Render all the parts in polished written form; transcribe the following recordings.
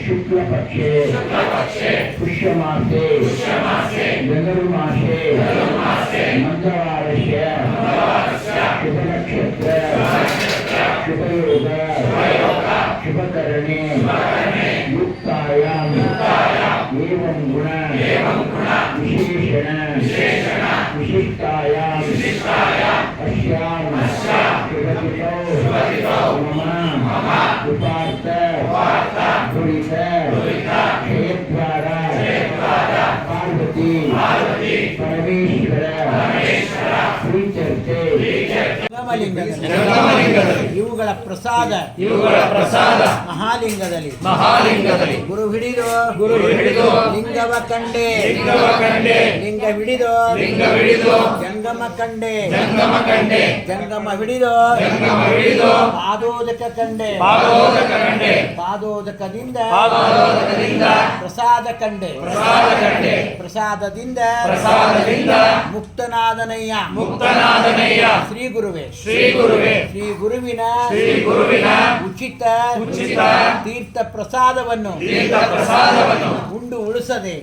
शुक्लपक्षे पुष्यमासे धनुर्मासे मंगलवारस्य शुभनक्षत्र शुभयोग शुभकरणे युक्तायां एवं गुण विशेषण विशिष्टायां अस्यां शुभतिथौ मम उपार्थ दुरित क्षेत्रद्वारा पार्वती परमेश्वर श्रीचर्चे ಇವುಗಳ ಪ್ರಸಾದ ಮಹಾಲಿಂಗದಲ್ಲಿ ಗುರು ಹಿಡಿದು ಲಿಂಗವ ಕಂಡೆ ಲಿಂಗ ಹಿಡಿದು ಜಂಗಮ ಕಂಡೆ ಜಂಗಮ ಹಿಡಿದು ಪಾದೋದಕ ಕಂಡೆ ಪಾದೋದಕದಿಂದ ಪ್ರಸಾದ ಕಂಡೆ ಪ್ರಸಾದದಿಂದ ಮುಕ್ತನಾದನಯ್ಯ ಶ್ರೀ ಗುರುವಿನ ಉಚಿತ ತೀರ್ಥ ಪ್ರಸಾದವನ್ನು ಉಂಡು ಉಳಿಸದೆ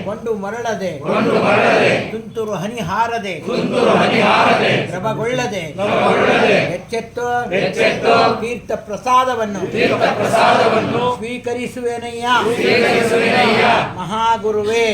ಕೊಂಡು ಮರಳದೆ ತುಂತುರು ಹನಿ ಹಾರದೆ ದ್ರವಗೊಳ್ಳದೆ ಎಚ್ಚೆತ್ತು ತೀರ್ಥ ಪ್ರಸಾದವನ್ನು ಸ್ವೀಕರಿಸುವೆನಯ್ಯ ಮಹಾಗುರುವೇ